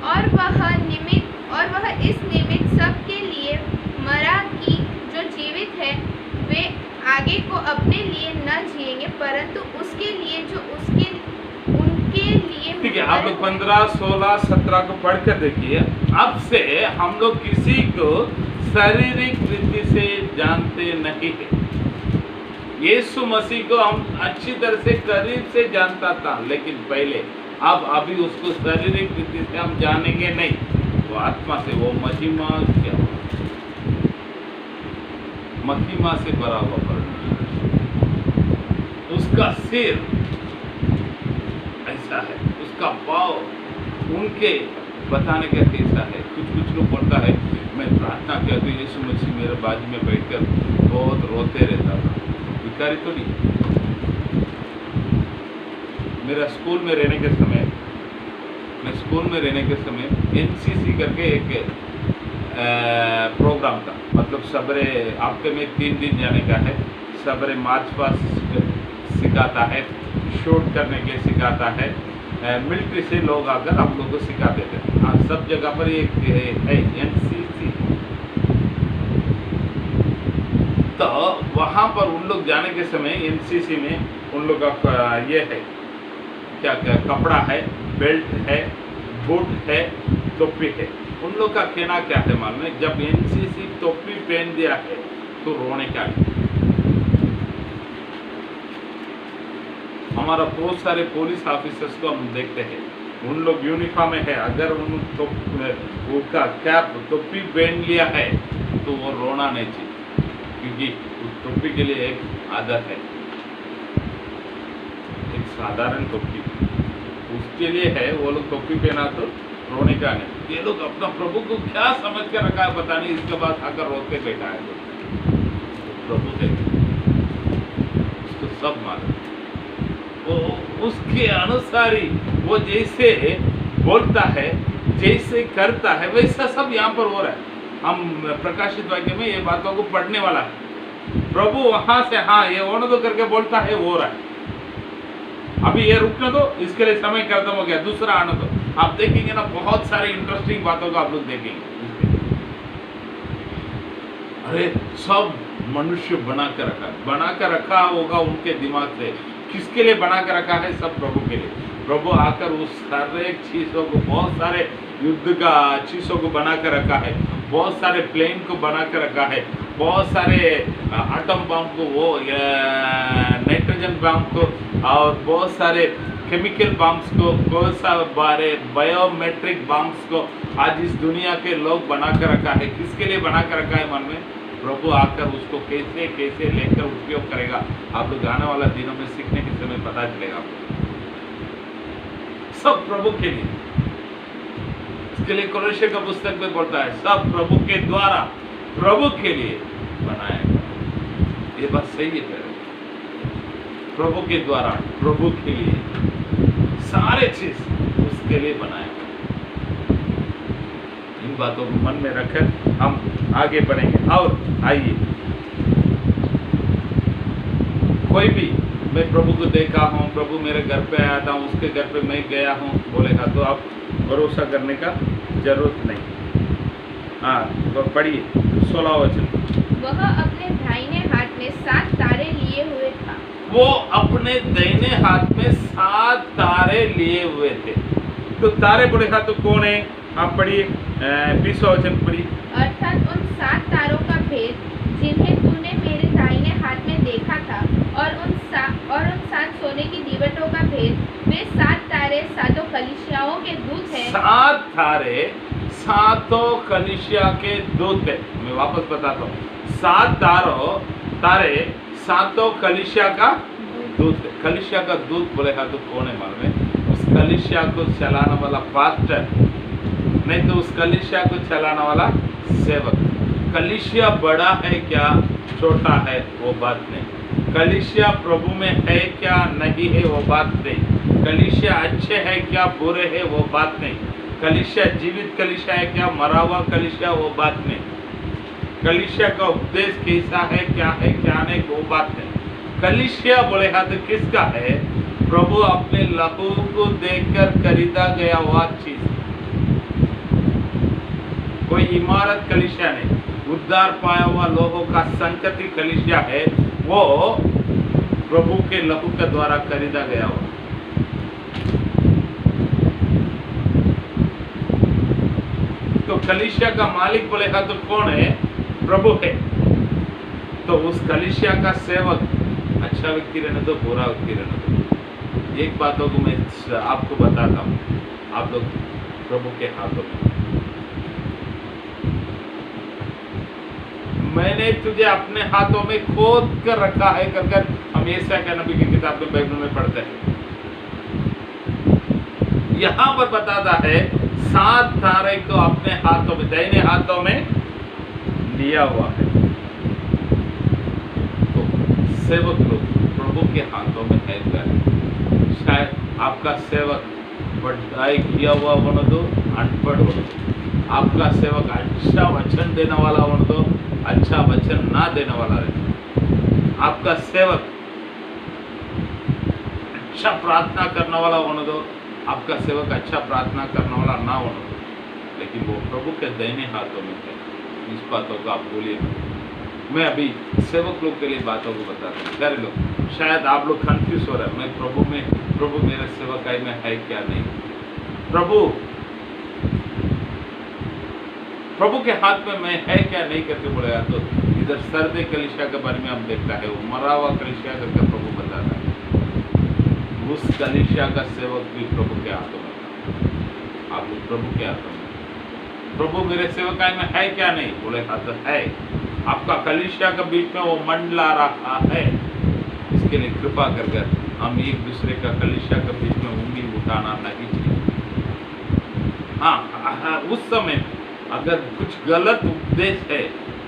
और वह इस निमित्त सबके लिए मरा कि जो जीवित है वे आगे को अपने लिए न जिएंगे, परंतु उसके लिए जो उनके लिए। ठीक है, आप लोग 15, 16, 17 को पढ़ कर देखिए। अब से हम लोग किसी को शारीरिक रीति से जानते नहीं है। यीशु मसीह को हम अच्छी तरह से करीब से जानता था, लेकिन पहले अब अभी उसको शारीरिक रीति से हम जानेंगे नहीं, वो आत्मा से, वो महिमा क्या, महिमा से भरा हुआ परमेश्वर, उसका सिर ऐसा है, उसका पाँव उनके बताने का कैसा है। कुछ लोग बोलता है मैं प्रार्थना किया तो यीशु मसीह मेरे बाजू में बैठकर बहुत रोते रहता था। भिखारी तो नहीं। मेरा स्कूल में रहने के समय एनसीसी करके एक प्रोग्राम था, मतलब सबरे हफ्ते में 3 दिन जाने का है। सबरे मार्च पास्ट सिखाता है, शूट करने के सिखाता है, मिलिट्री से लोग आकर हम लोग को सिखा देते हैं। हाँ, सब जगह पर एक है एनसीसी। तो वहाँ पर उन लोग जाने के समय एनसीसी में उन लोग का ये है क्या कपड़ा है, बेल्ट है, बूट है, टोपी है। उन लोग का कहना क्या है मालूम है, जब एनसीसी टोपी पहन दिया है तो रोने का नहीं। हमारा बहुत सारे पुलिस ऑफिसर्स को हम देखते हैं, उन लोग यूनिफॉर्म में है, अगर उनका कैप टोपी पहन लिया है तो वो रोना नहीं चाहिए, क्योंकि उस टोपी के लिए एक आदत है, एक साधारण टोपी उसके लिए है। वो लोग टोपी पहना तो रोने का नहीं। ये लोग अपना प्रभु को क्या समझ के रखा है पता नहीं, इसके बाद आकर रोते बैठा है। तो प्रभु है, उसको सब मालूम, वो उसके अनुसार ही वो जैसे बोलता है, जैसे करता है, वैसा सब यहाँ पर हो रहा है। हम प्रकाशित वाक्य में ये बातों को पढ़ने वाला है। प्रभु वहां से हाँ ये होने दो करके बोलता है, वो हो रहा है। अभी ये रुकने दो, इसके लिए समय खत्म हो गया, दूसरा आने दो। आप देखेंगे ना, बहुत सारी इंटरेस्टिंग बातों को आप लोग देखेंगे। अरे सब मनुष्य बना कर रखा होगा उनके दिमाग से। किसके लिए बना कर रखा है? सब प्रभु के लिए। प्रभु आकर उस सारे चीजों को, बहुत सारे युद्ध का चीजों को बना कर रखा है, बहुत सारे प्लेन को बना कर रखा है, बहुत सारे एटम बम को, वो नाइट्रोजन बम को, और बहुत सारे केमिकल बम्स को, बहुत सारे बायोमेट्रिक बम्स को आज इस दुनिया के लोग बना कर रखा है। किसके लिए बना कर रखा है? मन में प्रभु आकर उसको कैसे कैसे लेकर उपयोग करेगा, आप लोग आने वाला दिनों में सीखने के समय पता चलेगा आपको। सब प्रभु के लिए। इसके लिए कोलोसे का पुस्तक में बोलता है, सब प्रभु के द्वारा, प्रभु के लिए बनाया गया। ये बात सही है। प्रभु के द्वारा, प्रभु के लिए, सारे चीज उसके लिए बनाया गया। इन बातों को मन में रखकर हम आगे बढ़ेंगे। और आइए, कोई भी मैं प्रभु को देखा हूँ, प्रभु मेरे घर पे आया था, उसके घर पे मैं गया हूँ बोलेगा तो आप भरोसा करने का जरूरत नहीं। हाँ, तो पढ़िए 16 वचन। वह अपने दाहिने हाथ में 7 तारे लिए हुए था। वो अपने दाहिने हाथ में 7 तारे लिए हुए थे। तो तारे बोलेगा तो कौन है? आप पढ़िए 20 वचन पढ़िए। अर्थात उन 7 तारों का भेद जिन्हें तूने मेरे दाहिने हाथ में देखा था, और उन 7 सोने की दीवटों का भेद, वे 7 तारे 7 कलीसियाओं के दूत हैं। 7 तारे 7 कलीसिया के दूत है। मैं वापस बताता हूँ, 7 तारे 7 कलीसिया का दूत है। कलीसिया का दूत बोलेगा तो कौन है मालूम है? उस कलीसिया को चलाने वाला पास्टर, नहीं तो उस कलीसिया को चलाने वाला सेवक। कलीसिया बड़ा है क्या छोटा है वो बात नहीं, कलीसिया प्रभु में है क्या नहीं है वो बात नहीं, कलीसिया अच्छे है क्या बुरे है वो बात नहीं, कलीसिया जीवित कलीसिया है क्या मरा हुआ कलीसिया वो बात नहीं, कलीसिया का उपदेश कैसा है क्या नहीं वो बात नहीं। कलीसिया बोले हाथ किसका है? प्रभु अपने लहू को देकर खरीदा गया हुआ चीज। कोई इमारत कलीसिया नहीं, उद्धार पाया हुआ लोगों का संकति कलीसिया है, वो प्रभु के लहू के द्वारा खरीदा गया हुआ। तो कलीसिया का मालिक बोलेगा तो कौन है? प्रभु है। तो उस कलीसिया का सेवक अच्छा व्यक्ति रहने दो, बुरा व्यक्ति रहने दो, एक बातों को मैं आपको बताता हूँ, आप लोग प्रभु के हाथों में। मैंने तुझे अपने हाथों में खोद कर रखा है कर हम यशायाह के नबी की किताब में बाइबल में पढ़ते हैं। यहां पर बताता है 7 तारे को अपने हाथों में, दाहिने हाथों में लिया हुआ है। तो सेवक लोग प्रभु के हाथों में है क्या? शायद आपका सेवक पढ़ाई किया हुआ होने दो, अनपढ़ हो, आपका सेवक अच्छा वचन देने वाला होने दो, अच्छा वचन ना देने वाला रहे, आपका सेवक अच्छा प्रार्थना करने वाला होने दो, आपका सेवक अच्छा प्रार्थना करने वाला ना होने दो, लेकिन वो प्रभु के दाहिने हाथों में है। इस बातों को आप बोलिए। मैं अभी सेवक लोग के लिए बातों को बताता हूँ। प्यारे लोग, शायद आप लोग कंफ्यूज हो रहे हैं, मैं प्रभु मेरे सेवकाई में है क्या नहीं। प्रभु के हाथ में मैं है क्या नहीं करके बोलेगा तो इधर सर्दे कलीसिया के बारे में हम देखता है, वो मरा हुआ कलीसिया करके प्रभु बताता है। उस कलीसिया का सेवक भी प्रभु के हाथों में था। आप लोग प्रभु के हाथों में, प्रभु मेरे सेवकाई में है क्या नहीं बोले हाथ है। आपका कलीसिया के बीच में वो मंडला रहा है, इसके लिए कृपा कर हम एक दूसरे का कलीसिया के बीच में उंगली उठाना नहीं चाहिए। हाँ, उस समय अगर कुछ गलत उपदेश है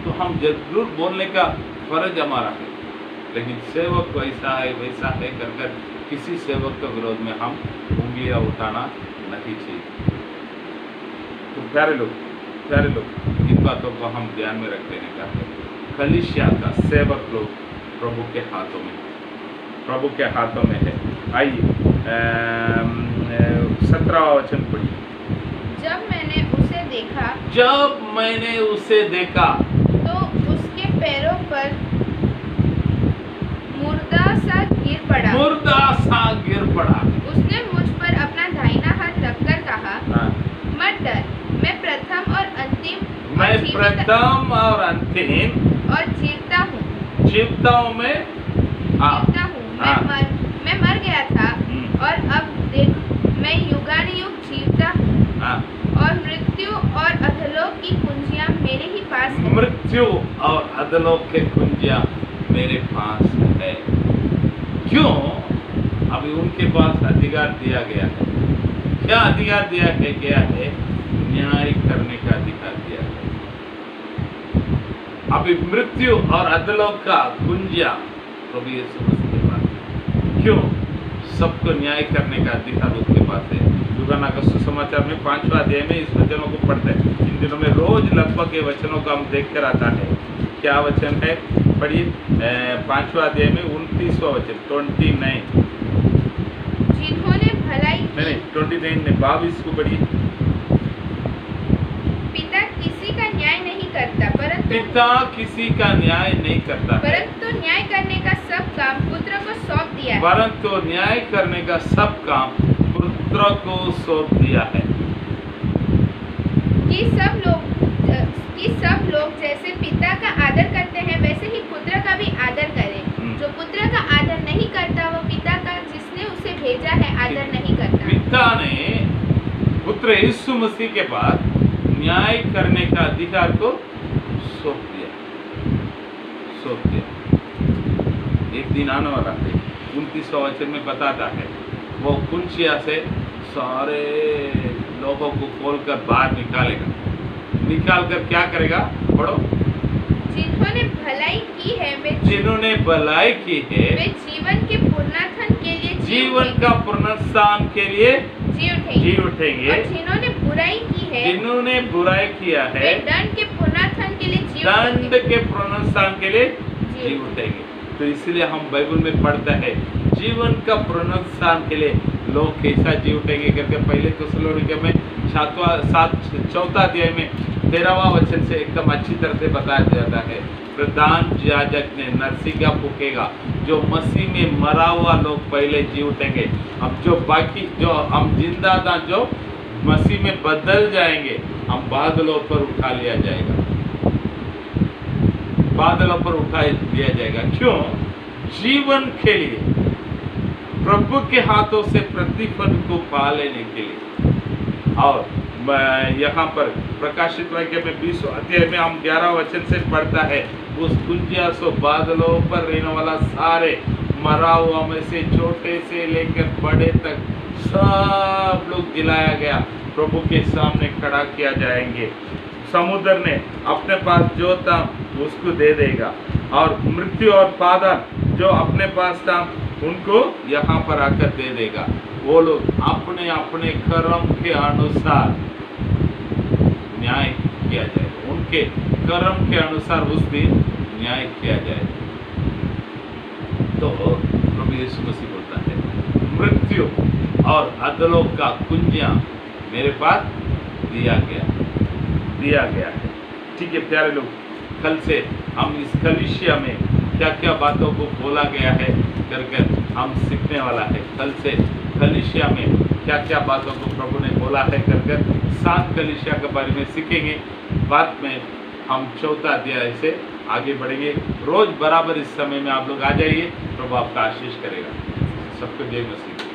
तो हम जरूर बोलने का फर्ज हमारा है, लेकिन सेवक वैसा है कर किसी सेवक के विरोध में हम उंगलियां उठाना नहीं चाहिए। तो प्यारे लोग इन बातों को हम ध्यान में रख लेने का है। कलीसिया का सेवक लोग प्रभु के हाथों में है। आइए 17वां वचन पढ़िए। जब मैंने उसे देखा तो उसके पैरों पर मुर्दा सा गिर पड़ा। उसने मुझ पर अपना दाहिना हाथ रखकर कहा, मत डर, मैं प्रथम और अंतिम और जीवता हूँ। मैं मर गया था और अब देख मैं युगानुयुग जीवता हूँ, और मृत्यु और अधोलोक की कुंजियां मेरे ही पास है। मृत्यु और अधोलोक के कुंजियां मेरे पास है। क्यों? अभी उनके पास अधिकार दिया गया है। क्या अधिकार दिया गया है? न्याय करने का अधिकार दिया है। अभी मृत्यु और अधोलोक का कुंजिया प्रभु यीशु मसीह के पास है। क्यों? सबको न्याय करने का अधिकार उसके पास है। यूहन्ना का सुसमाचार में 5वां अध्याय में इस वचनों को पढ़ते हैं। इन दिनों में रोज लगभग ये वचनों को हम देख कर आता है। क्या वचन है? पढ़िए 5वां अध्याय में 29वां वचन 29। जिन्होंने भलाई की, नहीं 29 ने 22 को पढ़िए। पिता किसी का न्याय नहीं करता, परंतु न्याय करने का सब काम पुत्र को सौंप दिया है। परंतु न्याय करने का सब काम पुत्र को सौंप दिया है। कि सब लोग जैसे पिता का आदर करते हैं वैसे ही पुत्र का भी आदर करें। जो पुत्र का आदर नहीं करता वो पिता का जिसने उसे भेजा है आदर नहीं करता। पिता ने पुत्र यीशु मसीह के पास न्याय करने का अधिकार को सौंप दिया। एक दिन आने वाला है, 29वां वचन में बताता है, वो कुंचिया से सारे लोगों को खोलकर बाहर निकालेगा। निकाल कर क्या करेगा? पढ़ो। जिन्होंने भलाई की है वे जीवन के पुनरुत्थान के लिए जीवन का पुनरुत्थान के लिए जी उठेंगे। और जिन्होंने बुराई किया है वे दंड के पुनरुत्थान के लिए जी उठेंगे। तो इसलिए हम बाइबल में पढ़ते हैं जीवन का पुनरुत्थान के लिए लोग कैसा जी उठेंगे करके पहले थिस्सलुनीके में 4वां अध्याय में 13वां वचन से एकदम अच्छी तरह से बताया जाता है। प्रधान याजक ने नरसिंगा फूकेगा, जो मसीह में मरा हुआ लोग पहले जी उठेंगे। अब जो बाकी जो हम जिंदा था जो मसीह में बदल जाएंगे, हम बादलों पर उठा लिया जाएगा। क्यों? जीवन के लिए प्रभु के हाथों से प्रतिफल को पा लेने के लिए। और यहाँ पर प्रकाशित वाक्य में 20 अध्याय में हम 11 वचन से पढ़ता है, उस कुंजिया सो बादलों पर रहने वाला सारे मरा हुआ में से छोटे से लेकर बड़े तक सब लोग जिलाया गया, प्रभु के सामने खड़ा किया जाएंगे। समुद्र ने अपने पास जो था उसको दे देगा, और मृत्यु और पाताल जो अपने पास था उनको यहाँ पर आकर दे देगा। वो लोग अपने अपने कर्म के अनुसार न्याय किया जाएगा, उनके कर्म के अनुसार उस दिन न्याय किया जाएगा। तो प्रभु यीशु मसीह बोलता है, मृत्यु और अधलोक का कुंजिया मेरे पास दिया गया है। ठीक है प्यारे लोग, कल से हम इस कलीसिया में क्या क्या बातों को बोला गया है कर हम सीखने वाला है। कल से कलीसिया में क्या क्या बातों को प्रभु ने बोला है कर 7 कलीसिया के बारे में सीखेंगे। बाद में हम 4था अध्याय से आगे बढ़ेंगे। रोज बराबर इस समय में आप लोग आ जाइए, प्रभु आपका आशीष करेगा। सबको जय मसीह।